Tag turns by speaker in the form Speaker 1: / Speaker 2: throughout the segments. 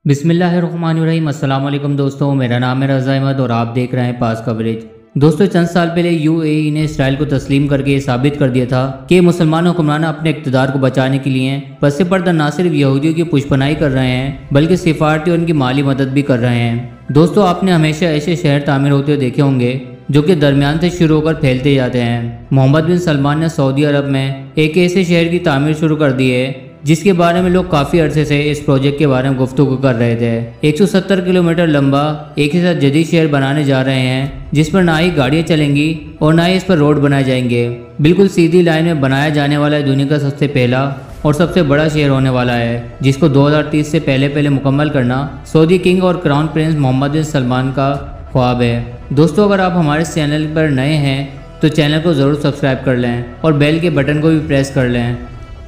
Speaker 1: बिस्मिल्लाहिर्रहमानिर्रहीम। अस्सलाम वालेकुम दोस्तों, मेरा नाम है रज़ा अहमद और आप देख रहे हैं पास कवरेज। दोस्तों, चंद साल पहले यूएई ने इसराइल को तस्लीम करके ये साबित कर दिया था कि मुसलमान हुक्मरान अपने इक़्तिदार को बचाने के लिए पस पर्दा न सिर्फ यहूदियों की पुष्पनाई कर रहे हैं बल्कि सिफारती और उनकी माली मदद भी कर रहे हैं। दोस्तों, आपने हमेशा ऐसे शहर तामीर होते हुए देखे होंगे जो कि दरमियान से शुरू होकर फैलते जाते हैं। मोहम्मद बिन सलमान ने सऊदी अरब में एक ऐसे शहर की तामीर शुरू कर दी है जिसके बारे में लोग काफ़ी अरसे से इस प्रोजेक्ट के बारे में गुफ्तगू कर रहे थे। 170 किलोमीटर लंबा एक ही साथ जदीद शहर बनाने जा रहे हैं जिस पर ना ही गाड़ियाँ चलेंगी और ना ही इस पर रोड बनाए जाएंगे। बिल्कुल सीधी लाइन में बनाया जाने वाला है दुनिया का सबसे पहला और सबसे बड़ा शहर होने वाला है, जिसको 2030 से पहले मुकम्मल करना सऊदी किंग और क्राउन प्रिंस मोहम्मद बिन सलमान का ख्वाब है। दोस्तों, अगर आप हमारे चैनल पर नए हैं तो चैनल को ज़रूर सब्सक्राइब कर लें और बेल के बटन को भी प्रेस कर लें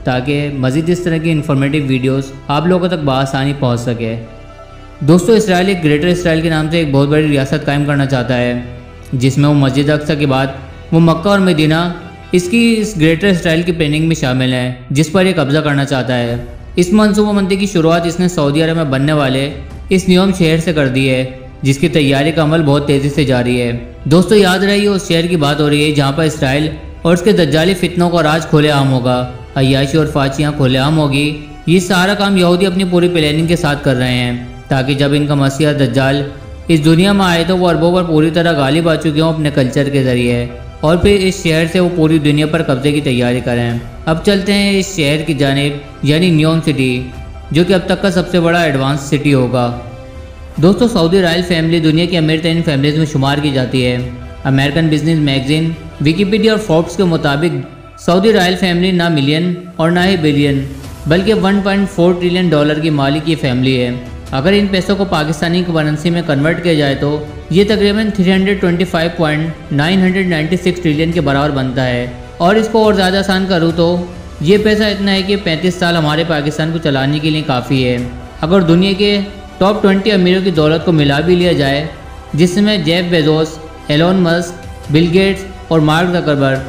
Speaker 1: ताकि मज़ीद इस तरह की इन्फॉर्मेटिव वीडियोस आप लोगों तक बआसानी पहुंच सके। दोस्तों, इसराइल एक ग्रेटर इसराइल के नाम से एक बहुत बड़ी रियासत कायम करना चाहता है जिसमें वो मस्जिद अक्सा के बाद वो मक्का और मदीना इस ग्रेटर इसराइल की प्लानिंग में शामिल है जिस पर ये कब्ज़ा करना चाहता है। इस मनसूबाबंदी की शुरुआत इसने सऊदी अरब में बनने वाले इस न्यूम शहर से कर दी है जिसकी तैयारी का अमल बहुत तेज़ी से जारी है। दोस्तों, याद रहिए उस शहर की बात हो रही है जहाँ पर इसराइल और उसके दज्जाली फितनों का राज खुलेआम होगा, अय्याशी और फाचियाँ खुलेआम होगी। ये सारा काम यहूदी अपनी पूरी प्लानिंग के साथ कर रहे हैं ताकि जब इनका मसीहा दज्जाल इस दुनिया में आए तो वो अरबों पर पूरी तरह गालिब आ चुके हों अपने कल्चर के ज़रिए और फिर इस शहर से वो पूरी दुनिया पर कब्जे की तैयारी करें। अब चलते हैं इस शहर की जानिब यानी न्यूम सिटी, जो कि अब तक का सबसे बड़ा एडवांस सिटी होगा। दोस्तों, सऊदी रॉयल फैमिली दुनिया की अमीर तरीन फैमिलीज में शुमार की जाती है। अमेरिकन बिजनेस मैगजीन, विकिपीडिया और फोर्ब्स के मुताबिक सऊदी रॉयल फैमिली ना मिलियन और ना ही बिलियन बल्कि 1.4 ट्रिलियन डॉलर की मालिक की फैमिली है। अगर इन पैसों को पाकिस्तानी करेंसी में कन्वर्ट किया जाए तो ये तकरीबन 325.996 ट्रिलियन के बराबर बनता है। और इसको और ज़्यादा आसान करूँ तो ये पैसा इतना है कि 35 साल हमारे पाकिस्तान को चलाने के लिए काफ़ी है। अगर दुनिया के टॉप 20 अमीरों की दौलत को मिला भी लिया जाए, जिसमें Jeff Bezos, Elon Musk, Bill Gates और मार्क ज़करबर्ग,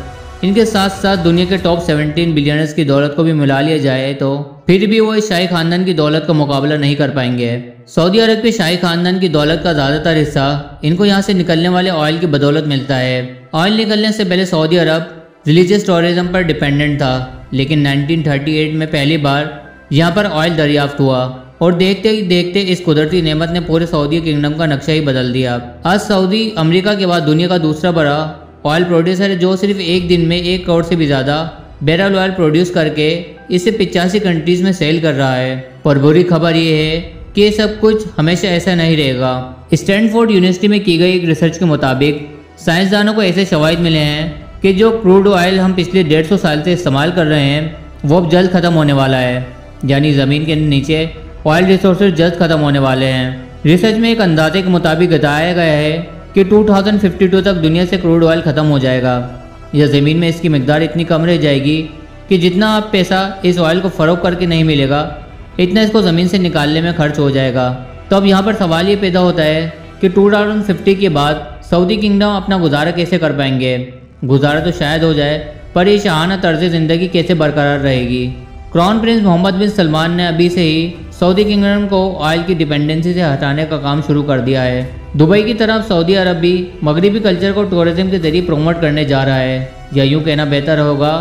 Speaker 1: इनके साथ साथ दुनिया के टॉप 17 बिलियनर्स की दौलत को भी मिला लिया जाए तो फिर भी वो इस शाही खानदान की दौलत का मुकाबला नहीं कर पाएंगे। सऊदी अरब के शाही खानदान की दौलत का ज़्यादातर हिस्सा इनको यहाँ से निकलने वाले ऑयल की बदौलत मिलता है। ऑयल निकलने से पहले सऊदी अरब रिलीजियस टूरिज्म पर डिपेंडेंट था, लेकिन 1938 में पहली बार यहाँ पर ऑयल दरियाफ्त हुआ और देखते ही देखते इस कुदरती नेमत ने पूरे सऊदी किंगडम का नक्शा ही बदल दिया। आज सऊदी अमेरिका के बाद दुनिया का दूसरा बड़ा ऑयल प्रोड्यूसर है, जो सिर्फ एक दिन में 1 करोड़ से भी ज़्यादा बैरल ऑयल प्रोड्यूस करके इसे 85 कंट्रीज़ में सेल कर रहा है। पर बुरी खबर ये है कि ये सब कुछ हमेशा ऐसा नहीं रहेगा। स्टैनफोर्ड यूनिवर्सिटी में की गई एक रिसर्च के मुताबिक साइंसदानों को ऐसे शवाहिद मिले हैं कि जो क्रूड ऑयल हम पिछले 150 साल से इस्तेमाल कर रहे हैं वो अब जल्द ख़त्म होने वाला है, यानी ज़मीन के नीचे ऑयल रिसोर्सेज जल्द ख़त्म होने वाले हैं। रिसर्च में एक अंदाजे के मुताबिक बताया गया है कि 2052 तक दुनिया से क्रूड ऑयल ख़त्म हो जाएगा या ज़मीन में इसकी मिकदार इतनी कम रह जाएगी कि जितना आप पैसा इस ऑयल को फ़रोख्त करके नहीं मिलेगा इतना इसको ज़मीन से निकालने में खर्च हो जाएगा। तो अब यहाँ पर सवाल ये पैदा होता है कि 2050 के बाद सऊदी किंगडम अपना गुजारा कैसे कर पाएंगे। गुजारा तो शायद हो जाए, पर ये शाहाना तर्ज ज़िंदगी कैसे बरकरार रहेगी। क्राउन प्रिंस मोहम्मद बिन सलमान ने अभी से ही सऊदी किंगडम को ऑयल की डिपेंडेंसी से हटाने का काम शुरू कर दिया है। दुबई की तरफ सऊदी अरब भी मगरिबी कल्चर को टूरिज्म के जरिए प्रमोट करने जा रहा है, या यूँ कहना बेहतर होगा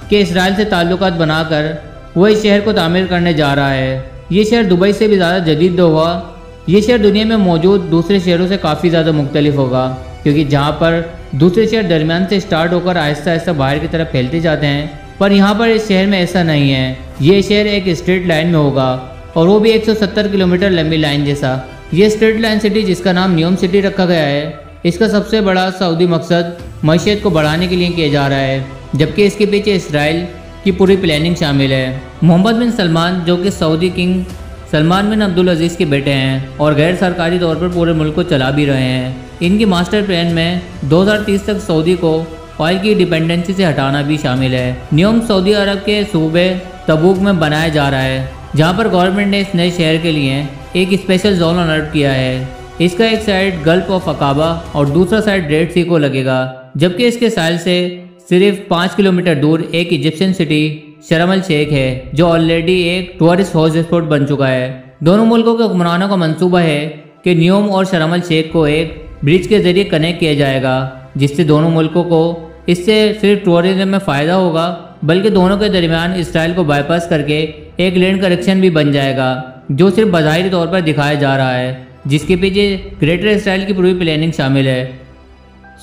Speaker 1: कि इसराइल से ताल्लुकात बनाकर वो इस शहर को तामीर करने जा रहा है। ये शहर दुबई से भी ज़्यादा जदीद होगा। ये शहर दुनिया में मौजूद दूसरे शहरों से काफ़ी ज़्यादा मुख्तलिफ होगा, क्योंकि जहाँ पर दूसरे शहर दरमियान से स्टार्ट होकर आहिस्ता आहिस्ता बाहर की तरफ फैलते जाते हैं, पर यहाँ पर इस शहर में ऐसा नहीं है। ये शहर एक स्ट्रेट लाइन में होगा और वो भी 170 किलोमीटर लंबी लाइन जैसा। ये स्ट्रेट लाइन सिटी, जिसका नाम न्यूम सिटी रखा गया है, इसका सबसे बड़ा सऊदी मकसद मईशत को बढ़ाने के लिए किया जा रहा है, जबकि इसके पीछे इसराइल की पूरी प्लानिंग शामिल है। मोहम्मद बिन सलमान, जो कि सऊदी किंग सलमान बिन अब्दुल अजीज़ के बेटे हैं और गैर सरकारी तौर पर पूरे मुल्क को चला भी रहे हैं, इनकी मास्टर प्लान में 2030 तक सऊदी को ऑयल की डिपेंडेंसी से हटाना भी शामिल है। न्यूम सऊदी अरब के सूबे तबूक में बनाया जा रहा है, जहाँ पर गवर्नमेंट ने इस नए शहर के लिए एक स्पेशल जोन अलर्ट किया है। इसका एक साइड गल्फ ऑफ अकाबा और दूसरा साइड रेड सी को लगेगा, जबकि इसके साइल से सिर्फ 5 किलोमीटर दूर एक इजिप्शियन सिटी शर्म अल शेख है, जो ऑलरेडी एक टूरिस्ट हॉट स्पॉट बन चुका है। दोनों मुल्कों के हुक्मरानों का मंसूबा है कि न्योम और शर्म अल शेख को एक ब्रिज के जरिए कनेक्ट किया जाएगा, जिससे दोनों मुल्कों को इससे सिर्फ टूरिज्म में फ़ायदा होगा, बल्कि दोनों के दरमियान इसराइल को बाईपास करके एक लैंड कनेक्शन भी बन जाएगा, जो सिर्फ बज़ाहिरी तौर पर दिखाया जा रहा है, जिसके पीछे ग्रेटर इसराइल की पूरी प्लानिंग शामिल है।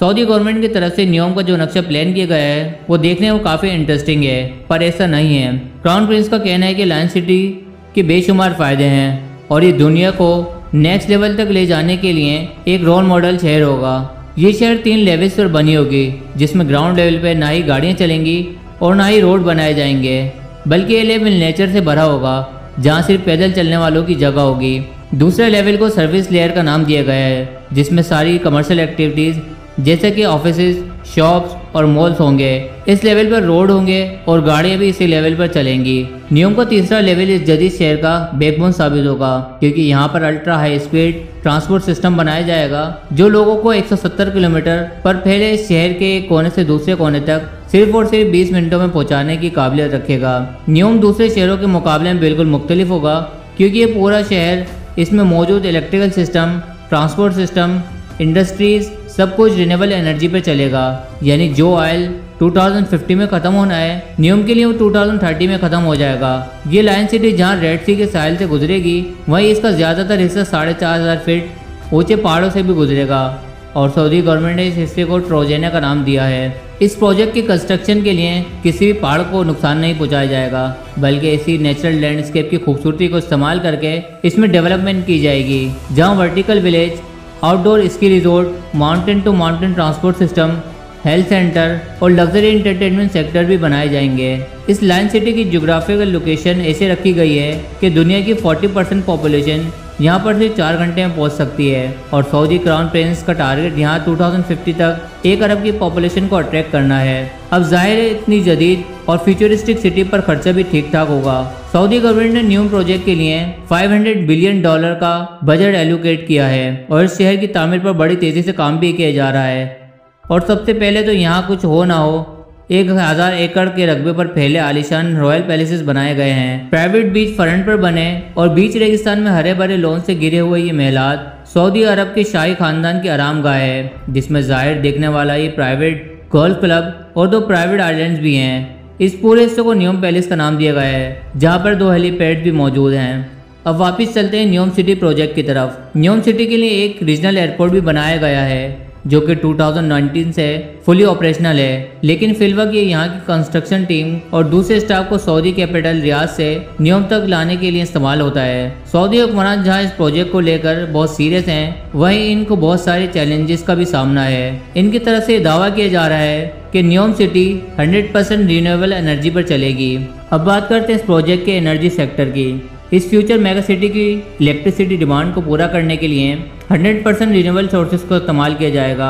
Speaker 1: सऊदी गवर्नमेंट की तरफ से न्योम का जो नक्शा प्लान किया गया है वो देखने में काफ़ी इंटरेस्टिंग है, पर ऐसा नहीं है। क्राउन प्रिंस का कहना है कि लायन सिटी के बेशुमार फ़ायदे हैं और ये दुनिया को नेक्स्ट लेवल तक ले जाने के लिए एक रोल मॉडल शहर होगा। ये शहर 3 लेवल्स पर बनी होगी, जिसमें ग्राउंड लेवल पर ना ही गाड़ियाँ चलेंगी और ना ही रोड बनाए जाएंगे, बल्कि ये लेवल नेचर से भरा होगा, जहाँ सिर्फ पैदल चलने वालों की जगह होगी। दूसरे लेवल को सर्विस लेयर का नाम दिया गया है, जिसमें सारी कमर्शियल एक्टिविटीज़ जैसे कि ऑफिसेज, शॉप्स और मॉल्स होंगे। इस लेवल पर रोड होंगे और गाड़ियाँ भी इसी लेवल पर चलेंगी। न्योम का तीसरा लेवल इस जदीद शहर का बैकबोन साबित होगा, क्योंकि यहाँ पर ultra high speed transport system बनाया जाएगा, जो लोगों को 170 किलोमीटर पर पहले इस शहर के एक कोने से दूसरे कोने तक सिर्फ और सिर्फ 20 मिनटों में पहुँचाने की काबिलियत रखेगा। न्योम दूसरे शहरों के मुकाबले में बिल्कुल मुख्तलिफ होगा, क्योंकि ये पूरा शहर इसमें मौजूद electrical system, transport system, industries सब कुछ रिन्यूएबल एनर्जी पर चलेगा। यानी जो ऑयल 2050 में ख़त्म होना है, न्योम के लिए वो 2030 में ख़त्म हो जाएगा। ये लायन सिटी जहाँ रेड सी के साहिल से गुजरेगी, वहीं इसका ज़्यादातर हिस्सा 4500 फीट ऊंचे पहाड़ों से भी गुजरेगा, और सऊदी गवर्नमेंट ने इस हिस्से को ट्रोजेना का नाम दिया है। इस प्रोजेक्ट की कंस्ट्रक्शन के लिए किसी भी पहाड़ को नुकसान नहीं पहुंचाया जाएगा, बल्कि इसी नेचुरल लैंडस्केप की खूबसूरती को इस्तेमाल करके इसमें डेवलपमेंट की जाएगी, जहाँ vertical village, outdoor ski resort, mountain to mountain transport system, health centre और लग्जरी एंटरटेनमेंट सेक्टर भी बनाए जाएंगे। इस लायन सिटी की ज्योग्राफिकल लोकेशन ऐसे रखी गई है कि दुनिया की 40% पॉपुलेशन यहाँ पर सिर्फ 4 घंटे में पहुँच सकती है, और सऊदी क्राउन प्रिंस का टारगेट यहाँ 2050 तक 1 अरब की पॉपुलेशन को अट्रैक्ट करना है। अब जाहिर है इतनी जदीद और फ्यूचरिस्टिक सिटी पर खर्चा भी ठीक ठाक होगा। सऊदी गवर्नमेंट ने न्यू प्रोजेक्ट के लिए $500 बिलियन का बजट एलोकेट किया है, और इस शहर की तामीर पर बड़ी तेज़ी से काम भी किया जा रहा है। और सबसे पहले तो यहाँ कुछ हो ना हो, 1000 एकड़ के रकबे पर पहले आलीशान रॉयल पैलेसेस बनाए गए हैं। प्राइवेट बीच फ्रंट पर बने और बीच रेगिस्तान में हरे भरे लॉन से घिरे हुए ये महलात सऊदी अरब के शाही खानदान की आरामगाह है, जिसमें जाहिर देखने वाला ये प्राइवेट गोल्फ क्लब और 2 प्राइवेट आइलैंड्स भी हैं। इस पूरे हिस्से को न्योम पैलेस का नाम दिया गया है, जहाँ पर 2 हेलीपैड भी मौजूद हैं। अब वापस चलते हैं न्योम सिटी प्रोजेक्ट की तरफ। न्योम सिटी के लिए एक रीजनल एयरपोर्ट भी बनाया गया है, जो कि 2019 से फुली ऑपरेशनल है, लेकिन फिलहाल ये यहाँ की कंस्ट्रक्शन टीम और दूसरे स्टाफ को सऊदी कैपिटल रियाद से न्योम तक लाने के लिए इस्तेमाल होता है। सऊदी हुक्मरान जहाँ इस प्रोजेक्ट को लेकर बहुत सीरियस हैं, वहीं इनको बहुत सारे चैलेंजेस का भी सामना है। इनकी तरफ से दावा किया जा रहा है कि न्योम सिटी 100% रिन्यूएबल एनर्जी पर चलेगी। अब बात करते हैं इस प्रोजेक्ट के एनर्जी सेक्टर की। इस फ्यूचर मेगा सिटी की इलेक्ट्रिसिटी डिमांड को पूरा करने के लिए 100% रिन्यूएबल सोर्सेज को इस्तेमाल किया जाएगा।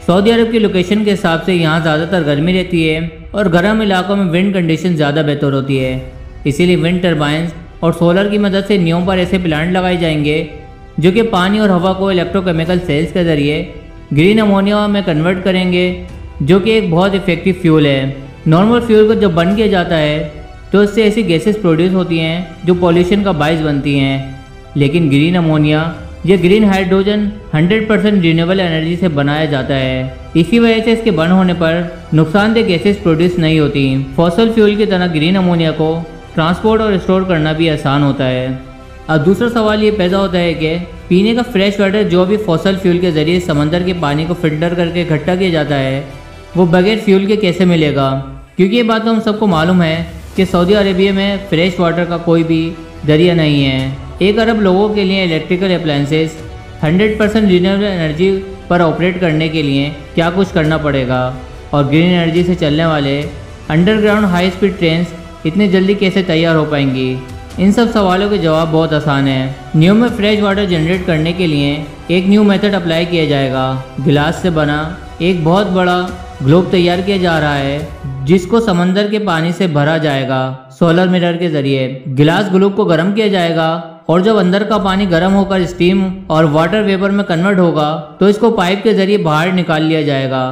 Speaker 1: सऊदी अरब की लोकेशन के हिसाब से यहाँ ज़्यादातर गर्मी रहती है और गर्म इलाकों में विंड कंडीशन ज़्यादा बेहतर होती है, इसीलिए विंड टर्बाइंस और सोलर की मदद से न्योम पर ऐसे प्लांट लगाए जाएंगे जो कि पानी और हवा को इलेक्ट्रोकेमिकल सेल्स के ज़रिए ग्रीन अमोनिया में कन्वर्ट करेंगे, जो कि एक बहुत इफेक्टिव फ्यूल है। नॉर्मल फ्यूल को जब बर्न किया जाता है तो इससे ऐसी गैसेस प्रोड्यूस होती हैं जो पॉल्यूशन का बायस बनती हैं, लेकिन ग्रीन अमोनिया या ग्रीन हाइड्रोजन 100% रिन्यूएबल एनर्जी से बनाया जाता है। इसी वजह से इसके बर्न होने पर नुकसानदेह गैसेस प्रोड्यूस नहीं होती। फॉसल फ्यूल की तरह ग्रीन अमोनिया को ट्रांसपोर्ट और स्टोर करना भी आसान होता है। अब दूसरा सवाल ये पैदा होता है कि पीने का फ्रेश वाटर जो भी फॉसल फ्यूल के ज़रिए समंदर के पानी को फिल्टर करके इकट्ठा किया जाता है, वो बगैर फ्यूल के कैसे मिलेगा? क्योंकि ये बात तो हम सबको मालूम है कि सऊदी अरेबिया में फ्रेश वाटर का कोई भी दरिया नहीं है। 1 अरब लोगों के लिए इलेक्ट्रिकल अप्लायंसेस 100% रिन्यूएबल एनर्जी पर ऑपरेट करने के लिए क्या कुछ करना पड़ेगा, और ग्रीन एनर्जी से चलने वाले अंडरग्राउंड हाई स्पीड ट्रेन्स इतने जल्दी कैसे तैयार हो पाएंगी? इन सब सवालों के जवाब बहुत आसान है। न्योम में फ्रेश वाटर जनरेट करने के लिए एक न्यू मेथड अप्लाई किया जाएगा। गिलास से बना एक बहुत बड़ा ग्लोब तैयार किया जा रहा है, जिसको समंदर के पानी से भरा जाएगा सोलर मिरर के जरिए। गिलास ग्लोब को गर्म किया जाएगा, और जब अंदर का पानी गर्म होकर स्टीम और वाटर वेपर में कन्वर्ट होगा तो इसको पाइप के जरिए बाहर निकाल लिया जाएगा।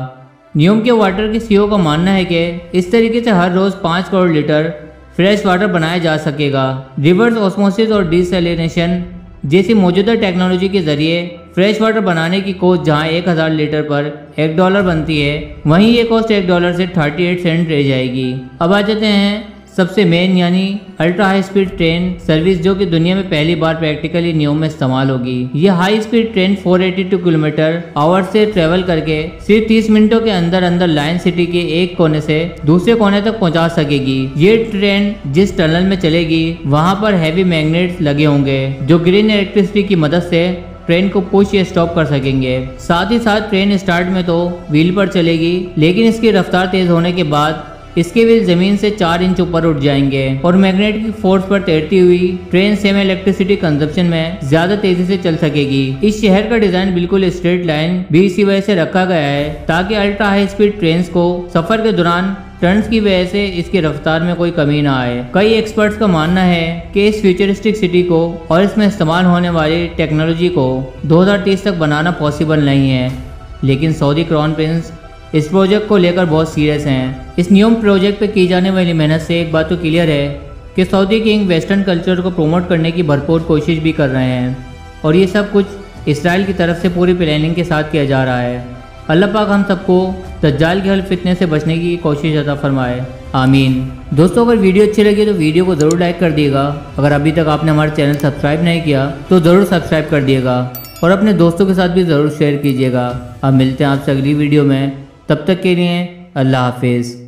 Speaker 1: न्योम के वाटर के सीईओ का मानना है कि इस तरीके से हर रोज़ 5 करोड़ लीटर फ्रेश वाटर बनाया जा सकेगा। रिवर्स ऑस्मोसिस और डिसैलिनेशन जैसी मौजूदा टेक्नोलॉजी के जरिए फ्रेश वाटर बनाने की कॉस्ट जहां 1000 लीटर पर $1 बनती है, वहीं ये कॉस्ट $1 से 38 सेंट रह जाएगी। अब आ जाते हैं सबसे मेन यानी ultra high speed train service, जो कि दुनिया में पहली बार प्रैक्टिकली नियम में इस्तेमाल होगी। ये high speed train 482 kilometre our से ट्रेवल करके सिर्फ 30 मिनटों के अंदर अंदर लायन सिटी के एक कोने से दूसरे कोने तक पहुंचा सकेगी। ये ट्रेन जिस टनल में चलेगी वहां पर हैवी मैग्नेट्स लगे होंगे जो ग्रीन इलेक्ट्रिसिटी की मदद से ट्रेन को पुश या स्टॉप कर सकेंगे। साथ ही साथ ट्रेन स्टार्ट में तो व्हील पर चलेगी, लेकिन इसकी रफ्तार तेज होने के बाद इसके व्हील जमीन से 4 इंच ऊपर उठ जाएंगे और मैग्नेट की फोर्स पर तैरती हुई ट्रेन सेम इलेक्ट्रिसिटी कंजप्शन में ज्यादा तेजी से चल सकेगी। इस शहर का डिजाइन बिल्कुल स्ट्रेट लाइन भी इसी वजह से रखा गया है ताकि अल्ट्रा हाई स्पीड ट्रेन को सफर के दौरान टर्न्स की वजह से इसकी रफ्तार में कोई कमी ना आए। कई एक्सपर्ट्स का मानना है कि इस फ्यूचरिस्टिक सिटी को और इसमें इस्तेमाल होने वाली टेक्नोलॉजी को 2030 तक बनाना पॉसिबल नहीं है, लेकिन सऊदी क्राउन प्रिंस इस प्रोजेक्ट को लेकर बहुत सीरियस हैं। इस न्यू प्रोजेक्ट पे की जाने वाली मेहनत से एक बात तो क्लियर है कि सऊदी किंग वेस्टर्न कल्चर को प्रमोट करने की भरपूर कोशिश भी कर रहे हैं और ये सब कुछ इसराइल की तरफ से पूरी प्लानिंग के साथ किया जा रहा है। अल्लाह पाक हम सबको दज्जाल के हल फितने से बचने की कोशिश अता फरमाए, आमीन। दोस्तों, अगर वीडियो अच्छी लगी तो वीडियो को ज़रूर लाइक कर दिएगा। अगर अभी तक आपने हमारे चैनल सब्सक्राइब नहीं किया तो ज़रूर सब्सक्राइब कर दिएगा और अपने दोस्तों के साथ भी ज़रूर शेयर कीजिएगा। अब मिलते हैं आपसे अगली वीडियो में, तब तक के लिए अल्लाह हाफिज़।